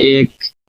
1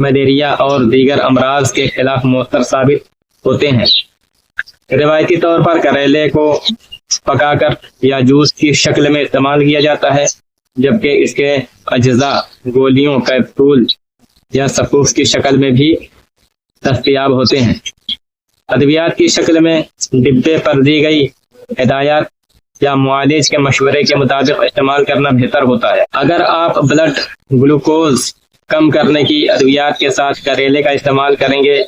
malaria اور دیگر امراض کے خلاف مؤثر ثابت ہوتے ہیں۔ روایتی طور پر کریلے کو پکا کر یا جوس کی شکل میں استعمال کیا جاتا ہے، جبکہ اس کے اجزاء گولیوں، کیپسول یا سفوف کی شکل میں بھی دستیاب ہوتے ہیں۔ ادویات کی شکل میں ڈبے پر دی گئی ہدایات یا معالج کے مشورے کے مطابق استعمال کرنا بہتر ہوتا ہے۔ اگر آپ بلڈ گلوکوز کم کرنے کی ادویات کے ساتھ کریلے کا استعمال کریں گے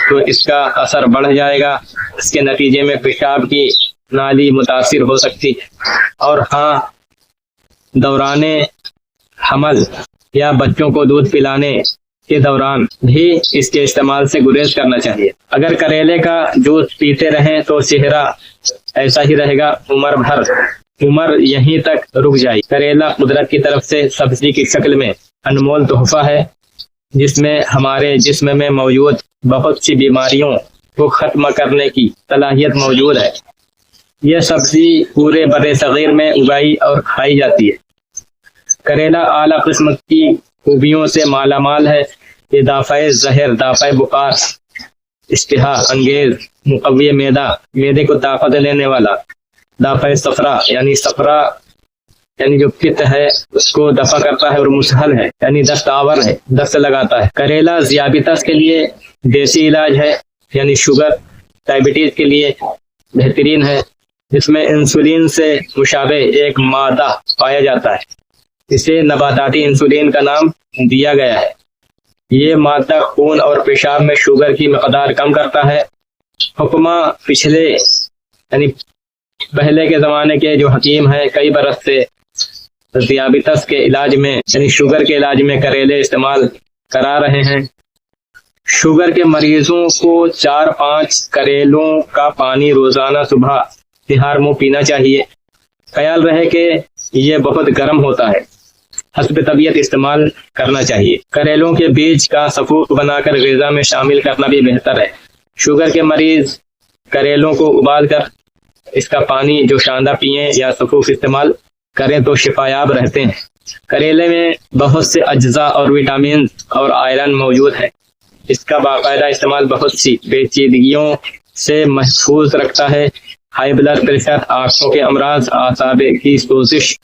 تو اس کا اثر بڑھ جائے گا۔ اس کے نتیجے میں پیشاب کی نالی متاثر ہو سکتی ہے، اور ہاں، دوران حمل یا بچوں کو دودھ پلانے کے دوران بھی اس کے استعمال سے گریز کرنا چاہیے۔ اگر کریلے کا جوس پیتے رہیں تو چہرہ ایسا ہی رہے گا، عمر یہیں تک رک جائے۔ کریلا قدرت کی طرف سے سبزی کی شکل میں انمول تحفہ ہے، جس میں ہمارے جسم میں موجود بہت سی بیماریوں کو ختم کرنے کی صلاحیت موجود ہے۔ یہ سبزی پورے بر صغیر میں اگائی اور کھائی جاتی ہے۔ کریلا اعلیٰ قسم کی خوبیوں سے مالا مال ہے۔ یہ دافع زہر، دافع بخار، اشتہا انگیز، مقوی معدے کو طاقت دینے والا، دافع صفرا یعنی جو پت ہے اس کو دفع کرتا ہے، اور مسہل ہے یعنی دست آور ہے، دست لگاتا ہے۔ کریلا ذیابیطس کے لیے دیسی علاج ہے، یعنی شوگر ڈائبٹیز کے لیے بہترین ہے، جس میں انسولین سے مشابہ ایک مادہ پایا جاتا ہے۔ اسے نباتاتی انسولین کا نام دیا گیا ہے۔ یہ مادہ خون اور پیشاب میں شوگر کی مقدار کم کرتا ہے۔ حکمہ پہلے کے زمانے کے جو حکیم ہیں کئی برس سے ذیابیطس کے علاج میں یعنی شوگر کے علاج میں کریلے استعمال کرا رہے ہیں۔ شوگر کے مریضوں کو 4-5 کریلوں کا پانی روزانہ صبح نہار منہ پینا چاہیے۔ خیال رہے کہ یہ بہت گرم ہوتا ہے، حسب طبیعت استعمال کرنا چاہیے۔ کریلوں کے بیج کا سفوف بنا کر غذا میں شامل کرنا بھی بہتر ہے۔ شوگر کے مریض کریلوں کو ابال کر اس کا پانی جو شاندہ پئیں یا سفوف استعمال کریں تو شفایاب رہتے ہیں۔ کریلے میں بہت سے اجزاء اور وٹامن اور آئرن موجود ہے۔ اس کا باقاعدہ استعمال بہت سی پیچیدگیوں سے محفوظ رکھتا ہے۔ ہائی بلڈ پریشر، آنکھوں کے امراض، اعصاب کی سوزش،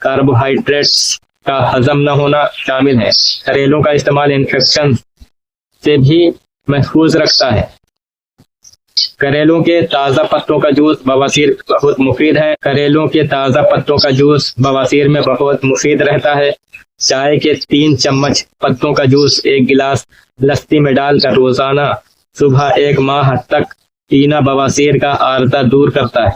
کاربوہائیڈریٹس کا ہضم نہ ہونا شامل ہے۔ کریلوں کا استعمال انفیکشن سے بھی محفوظ رکھتا ہے۔ کریلوں کے تازہ پتوں کا جوس بواسیر بہت مفید ہے۔ کریلوں کے تازہ پتوں کا جوس بواسیر میں بہت مفید رہتا ہے۔ چائے کے 3 چمچ پتوں کا جوس 1 گلاس لسی میں ڈال کر روزانہ صبح 1 ماہ تک پینا بواسیر کا عارضہ دور کرتا ہے۔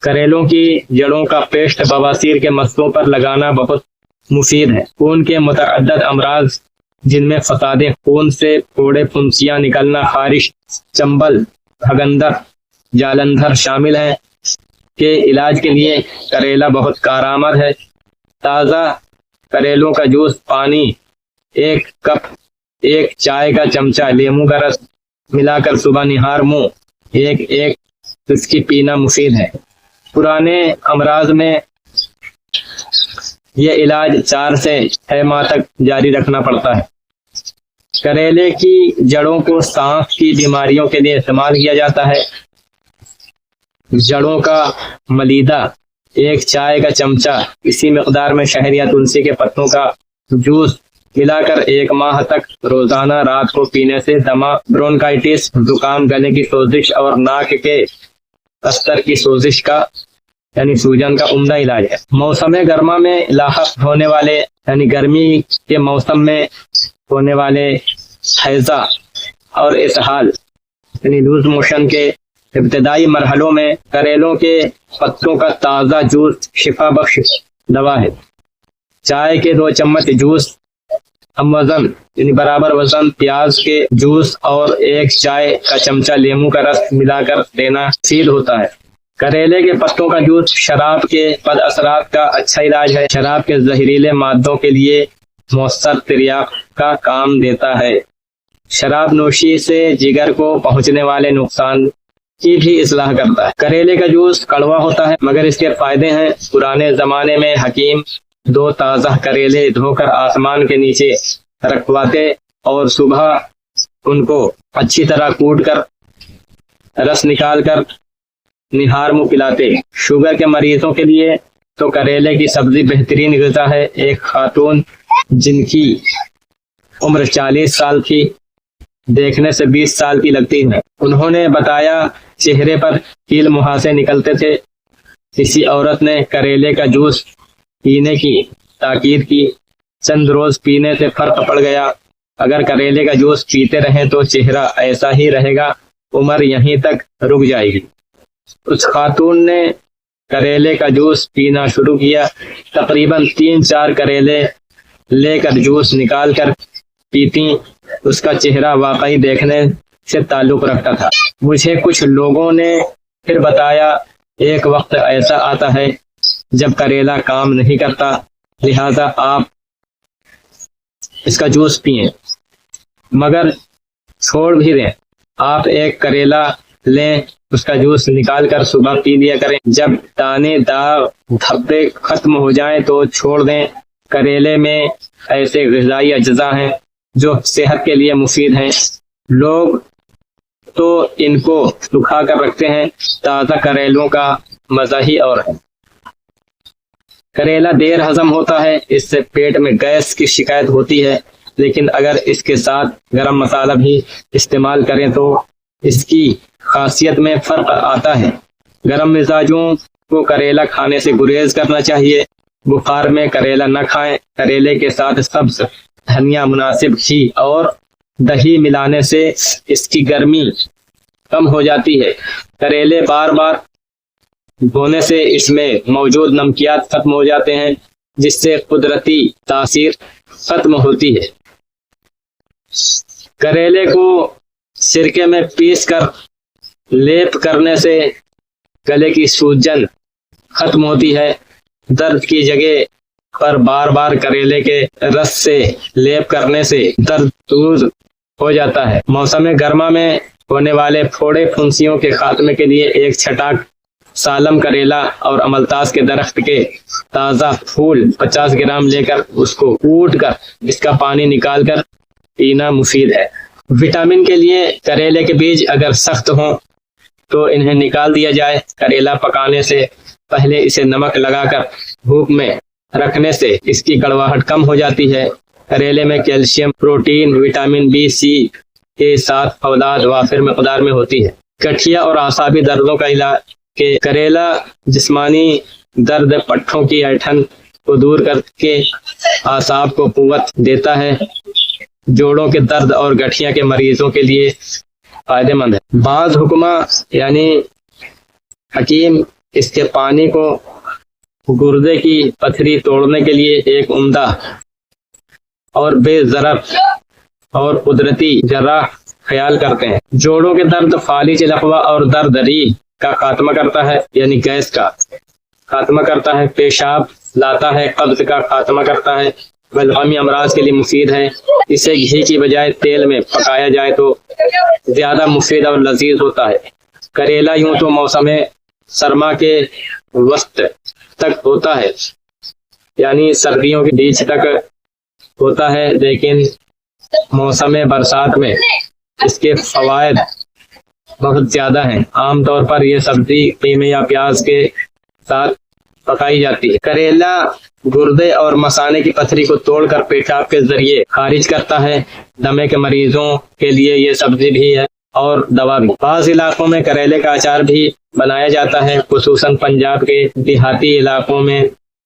کریلوں کی جڑوں کا پیسٹ بواسیر کے مسئلوں پر لگانا بہت مفید ہے۔ خون کے متعدد امراض جن میں فساد خون سے پھوڑے پھنسیاں نکلنا، خارش، چنبل، بھگندر، جالندھر شامل ہیں کے علاج کے لیے کریلا بہت کارآمد ہے۔ تازہ کریلوں کا جوس پانی 1 کپ 1 چائے کا چمچہ لیموں کا رس ملا کر صبح نہار منہ ایک اس کی پینا مفید ہے۔ پرانے امراض میں یہ علاج 4 سے 6 ماہ تک جاری رکھنا پڑتا ہے۔ کریلے کی جڑوں کو سانس کی بیماریوں کے لیے استعمال کیا جاتا ہے۔ جڑوں کا ملیدہ 1 چائے کا چمچہ اسی مقدار میں شہد یا تلسی کے پتوں کا جوس ملا کر 1 ماہ تک روزانہ رات کو پینے سے دمہ، برونکائٹس، زکام، گلے کی سوزش اور ناک کے استر کی سوزش کا یعنی سوجن کا عمدہ علاج ہے۔ موسم گرما میں لاحق ہونے والے یعنی گرمی کے موسم میں ہونے والے حیضہ اور اسہال یعنی لوز موشن کے ابتدائی مرحلوں میں کریلوں کے پتوں کا تازہ جوس شفا بخش دوا ہے۔ چائے کے 2 چمچ جوس ہم وزن یعنی برابر وزن پیاز کے جوس اور 1 چائے کا چمچہ لیموں کا رس ملا کر دینا مفید ہوتا ہے۔ کریلے کے پتوں کا جوس شراب کے بد اثرات کا اچھا علاج ہے۔ شراب کے زہریلے مادوں کے لیے مؤثر تریاق کا کام دیتا ہے۔ شراب نوشی سے جگر کو پہنچنے والے نقصان کی بھی اصلاح کرتا ہے۔ کریلے کا جوس کڑوا ہوتا ہے مگر اس کے فائدے ہیں۔ پرانے زمانے میں حکیم 2 تازہ کریلے دھو کر آسمان کے نیچے رکھواتے اور صبح ان کو اچھی طرح کوٹ کر رس نکال کر نہار منہ پلاتے۔ شوگر کے مریضوں کے لیے تو کریلے کی سبزی بہترین غذا ہے۔ ایک خاتون جن کی عمر 40 سال تھی، دیکھنے سے 20 سال کی لگتی ہے، انہوں نے بتایا چہرے پر کیل مہاسے نکلتے تھے۔ کسی عورت نے کریلے کا جوس پینے کی تاکید کی۔ چند روز پینے سے فرق پڑ گیا۔ اگر کریلے کا جوس پیتے رہیں تو چہرہ ایسا ہی رہے گا، عمر یہیں تک رک جائے گی۔ اس خاتون نے کریلے کا جوس پینا شروع کیا۔ تقریباً 3-4 کریلے لے کر جوس نکال کر پیتی۔ اس کا چہرہ واقعی دیکھنے سے تعلق رکھتا تھا۔ مجھے کچھ لوگوں نے پھر بتایا ایک وقت ایسا آتا ہے جب کریلا کام نہیں کرتا، لہذا آپ اس کا جوس پئیں، مگر چھوڑ بھی دیں۔ آپ ایک کریلا لیں، اس کا جوس نکال کر صبح پی لیا کریں۔ جب دانے داغ دھبے ختم ہو جائیں تو چھوڑ دیں۔ کریلے میں ایسے غذائی اجزاء ہیں جو صحت کے لیے مفید ہیں۔ لوگ تو ان کو سکھا کر رکھتے ہیں، تازہ کریلوں کا مزہ ہی اور ہے۔ کریلا دیر ہضم ہوتا ہے، اس سے پیٹ میں گیس کی شکایت ہوتی ہے، لیکن اگر اس کے ساتھ گرم مسالہ بھی استعمال کریں تو اس کی خاصیت میں فرق آتا ہے۔ گرم مزاجوں کو کریلا کھانے سے گریز کرنا چاہیے۔ بخار میں کریلا نہ کھائیں۔ کریلے کے ساتھ سبز دھنیا، مناسب گھی اور دہی ملانے سے اس کی گرمی کم ہو جاتی ہے۔ کریلے بار بار دھونے سے اس میں موجود نمکیات ختم ہو جاتے ہیں، جس سے قدرتی تاثیر ختم ہوتی ہے۔ کریلے کو سرکے میں پیس کر لیپ کرنے سے گلے کی سوجن ختم ہوتی ہے۔ درد کی جگہ پر بار بار کریلے کے رس سے لیپ کرنے سے درد دور ہو جاتا ہے۔ موسم گرما میں ہونے والے پھوڑے پھنسیوں کے خاتمے کے لیے ایک چھٹاک سالم کریلا اور املتاس کے درخت کے تازہ پھول 50 گرام لے کر اس کو کوٹ کر اس کا پانی نکال کر پینا مفید ہے۔ وٹامن کے لیے کریلے کے بیج اگر سخت ہوں تو انہیں نکال دیا جائے۔ کریلا پکانے سے پہلے اسے نمک لگا کر دھوپ میں رکھنے سے اس کی کڑواہٹ کم ہو جاتی ہے۔ کریلے میں کیلشیم، پروٹین، وٹامن بی، سی کے ساتھ فولاد وافر مقدار میں ہوتی ہے۔ گٹھیا اور اعصابی دردوں کا علاج کہ کریلا جسمانی درد، پٹھوں کی ایٹھن کو دور کر کے اعصاب کو قوت دیتا ہے۔ جوڑوں کے درد اور گٹھیا کے مریضوں کے لیے فائدہ مند ہے۔ بعض حکمہ یعنی حکیم اس کے پانی کو گردے کی پتھری توڑنے کے لیے ایک عمدہ اور بے ضرر اور قدرتی جراح خیال کرتے ہیں۔ جوڑوں کے درد فالج لقوہ اور درد ریح کا خاتمہ کرتا ہے، یعنی گیس کا خاتمہ کرتا ہے۔ پیشاب لاتا ہے، قبض کا خاتمہ کرتا ہے، بلغمی امراض کے لیے مفید ہے۔ اسے گھی کی بجائے تیل میں پکایا جائے تو زیادہ مفید اور لذیذ ہوتا ہے۔ کریلا یوں تو موسم سرما کے وسط تک ہوتا ہے، یعنی سردیوں کے بیچ تک ہوتا ہے، لیکن موسم برسات میں اس کے فوائد بہت زیادہ ہیں۔ عام طور پر یہ سبزی قیمے یا پیاز کے ساتھ پکائی جاتی ہے۔ کریلا گردے اور مثانے کی پتھری کو توڑ کر پیشاب کے ذریعے خارج کرتا ہے۔ دمے کے مریضوں کے لیے یہ سبزی بھی ہے اور دوا بھی۔ بعض علاقوں میں کریلے کا اچار بھی بنایا جاتا ہے، خصوصاً پنجاب کے دیہاتی علاقوں میں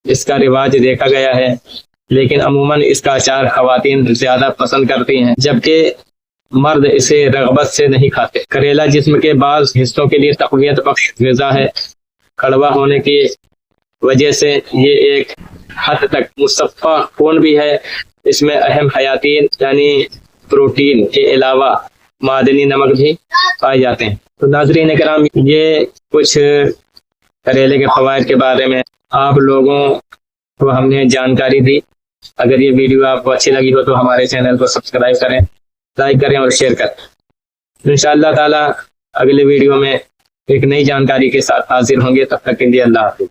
اس کا رواج دیکھا گیا ہے، لیکن عموماً اس کا اچار خواتین زیادہ پسند کرتی ہیں، جبکہ مرد اسے رغبت سے نہیں کھاتے۔ کریلا جسم کے بعض حصوں کے لیے تقویت بخش غذا ہے۔ کڑوا ہونے کی وجہ سے یہ ایک حد تک مصفہ خون بھی ہے۔ اس میں اہم حیاتین یعنی پروٹین کے علاوہ معدنی نمک بھی پائے جاتے ہیں۔ تو ناظرین کرام، یہ کچھ کریلے کے فوائد کے بارے میں آپ لوگوں کو ہم نے جانکاری دی۔ اگر یہ ویڈیو آپ کو اچھی لگی ہو تو ہمارے چینل کو سبسکرائب کریں، لائک کریں اور شیئر کریں۔ انشاءاللہ تعالی اگلے ویڈیو میں ایک نئی جانکاری کے ساتھ حاضر ہوں گے۔ تب تک کے لیے اللہ حافظ۔